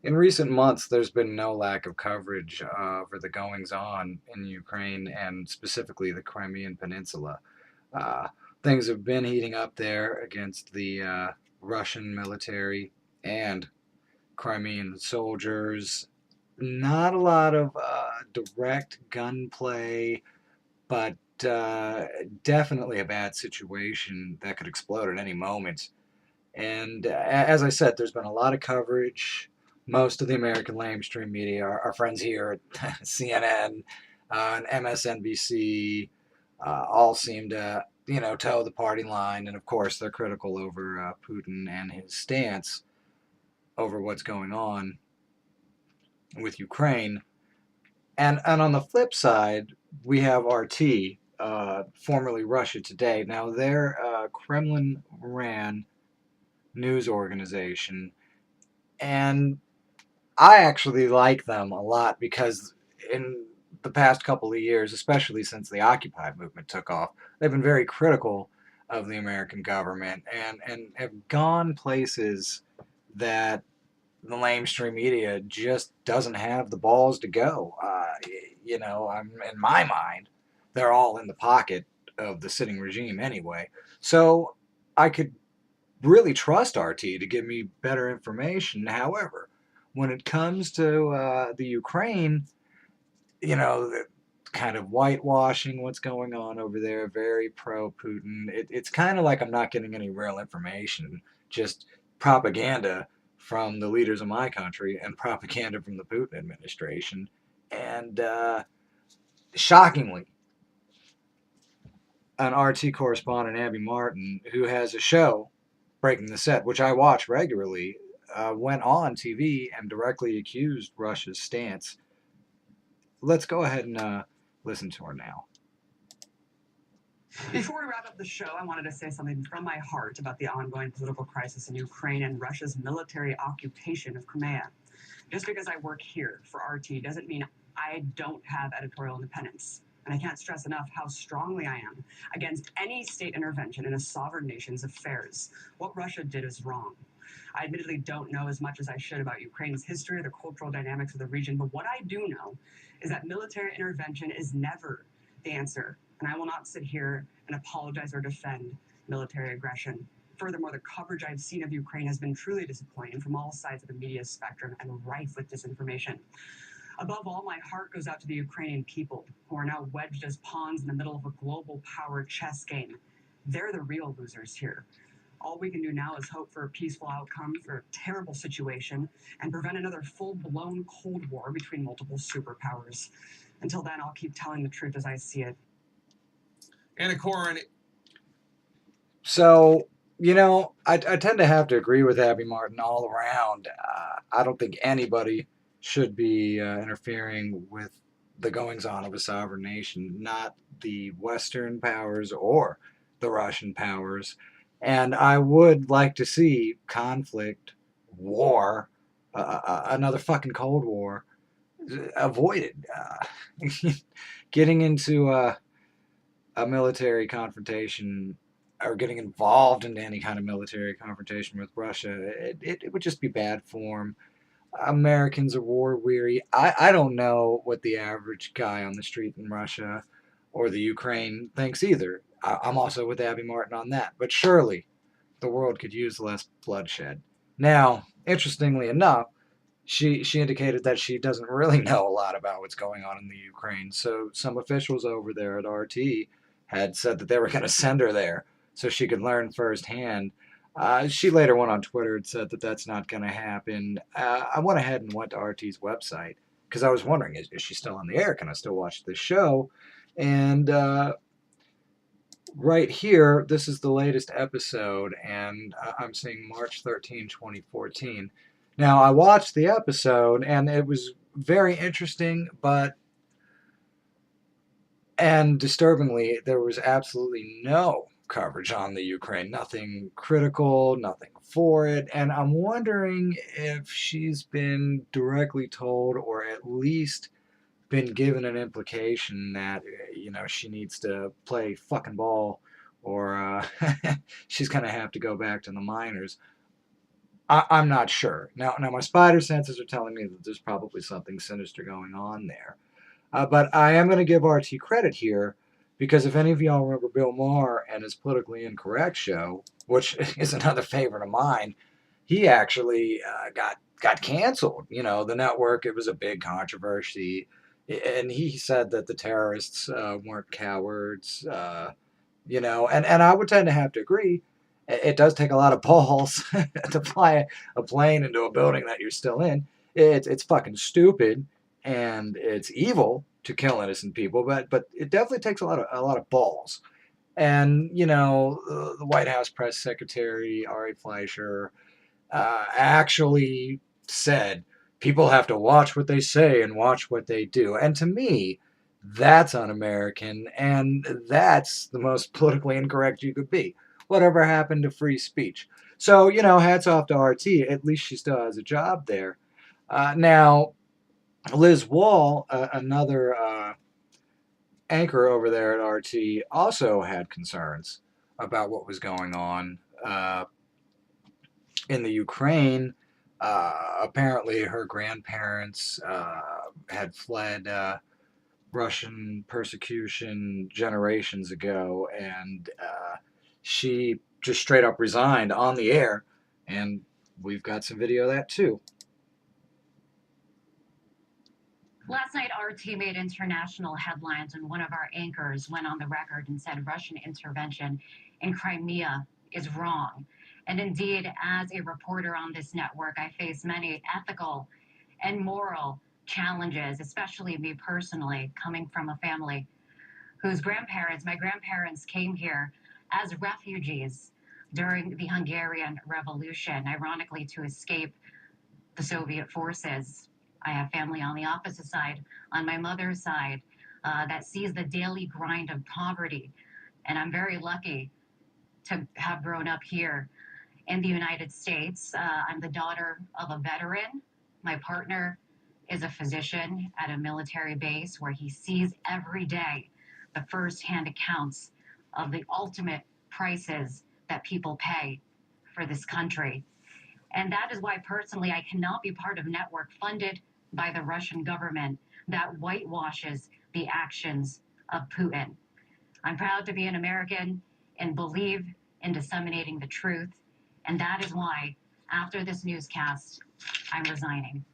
In recent months, there's been no lack of coverage for the goings on in Ukraine and specifically the Crimean Peninsula. Uh, Things have been heating up there against the Russian military and Crimean soldiers. Not a lot of direct gunplay, but definitely a bad situation that could explode at any moment. And as I said, there's been a lot of coverage. Most of the American mainstream media, our friends here at CNN and MSNBC, all seem to, toe the party line. And of course, they're critical over Putin and his stance over what's going on with Ukraine. And on the flip side, we have RT, formerly Russia Today. Now, they're a Kremlin ran news organization. And I actually like them a lot because in the past couple of years, especially since the Occupy movement took off, they've been very critical of the American government and have gone places that the mainstream media just doesn't have the balls to go. I'm in my mind, they're all in the pocket of the sitting regime anyway. So I could really trust RT to give me better information. However, when it comes to the Ukraine, the kind of whitewashing what's going on over there, very pro Putin. It's kind of like I'm not getting any real information, just propaganda from the leaders of my country and propaganda from the Putin administration. And shockingly, an RT correspondent, Abby Martin, who has a show, Breaking the Set, which I watch regularly, went on TV and directly accused Russia's stance. Let's go ahead and listen to her now. Before we wrap up the show, I wanted to say something from my heart about the ongoing political crisis in Ukraine and Russia's military occupation of Crimea. Just because I work here for RT doesn't mean I don't have editorial independence. And I can't stress enough how strongly I am against any state intervention in a sovereign nation's affairs. What Russia did is wrong. I admittedly don't know as much as I should about Ukraine's history or the cultural dynamics of the region, but what I do know is that military intervention is never the answer. And I will not sit here and apologize or defend military aggression. Furthermore, the coverage I've seen of Ukraine has been truly disappointing from all sides of the media spectrum and rife with disinformation. Above all, my heart goes out to the Ukrainian people who are now wedged as pawns in the middle of a global power chess game. They're the real losers here. All we can do now is hope for a peaceful outcome for a terrible situation and prevent another full-blown Cold War between multiple superpowers. Until then, I'll keep telling the truth as I see it. Anna Corin. So, I tend to have to agree with Abby Martin all around. I don't think anybody should be interfering with the goings on of a sovereign nation, not the Western powers or the Russian powers. And I would like to see conflict, war, another fucking Cold War avoided. Getting into a military confrontation or getting involved in any kind of military confrontation with Russia, it would just be bad form. Americans are war weary. I don't know what the average guy on the street in Russia or the Ukraine thinks either. I'm also with Abby Martin on that. But surely the world could use less bloodshed. Now, interestingly enough, she indicated that she doesn't really know a lot about what's going on in the Ukraine. So some officials over there at RT had said that they were going to send her there so she could learn firsthand. She later went on Twitter and said that that's not going to happen. I went ahead and went to RT's website because I was wondering, is she still on the air? Can I still watch this show? And right here, this is the latest episode, and I'm seeing March 13, 2014. Now, I watched the episode, and it was very interesting, and disturbingly, there was absolutely no coverage on the Ukraine. Nothing critical, nothing for it. And I'm wondering if she's been directly told or at least been given an implication that, she needs to play fucking ball or she's going to have to go back to the minors. I'm not sure. Now my spider senses are telling me that there's probably something sinister going on there. But I am going to give RT credit here because if any of y'all remember Bill Maher and his politically incorrect show, which is another favorite of mine, he actually got canceled. You know, the network, it was a big controversy, and he said that the terrorists weren't cowards. You know, and I would tend to have to agree. It does take a lot of balls to fly a plane into a building that you're still in. It's fucking stupid and it's evil to kill innocent people, but it definitely takes a lot of balls. And you know, the White House press secretary Ari Fleischer actually said people have to watch what they say and watch what they do. And to me, that's un-American, and that's the most politically incorrect you could be. Whatever happened to free speech? So you know, hats off to RT. At least she still has a job there. Now, Liz Wahl, another anchor over there at RT, also had concerns about what was going on in the Ukraine. Apparently, her grandparents had fled Russian persecution generations ago, and she just straight up resigned on the air. And we've got some video of that too. Last night, RT made international headlines when one of our anchors went on the record and said Russian intervention in Crimea is wrong. And indeed, as a reporter on this network, I face many ethical and moral challenges, especially me personally, coming from a family whose my grandparents came here as refugees during the Hungarian Revolution, ironically, to escape the Soviet forces. I have family on the opposite side, on my mother's side, that sees the daily grind of poverty. And I'm very lucky to have grown up here in the United States. I'm the daughter of a veteran. My partner is a physician at a military base where he sees every day the firsthand accounts of the ultimate prices that people pay for this country. And that is why, personally, I cannot be part of a network funded by the Russian government that whitewashes the actions of Putin. I'm proud to be an American and believe in disseminating the truth. And that is why, after this newscast, I'm resigning.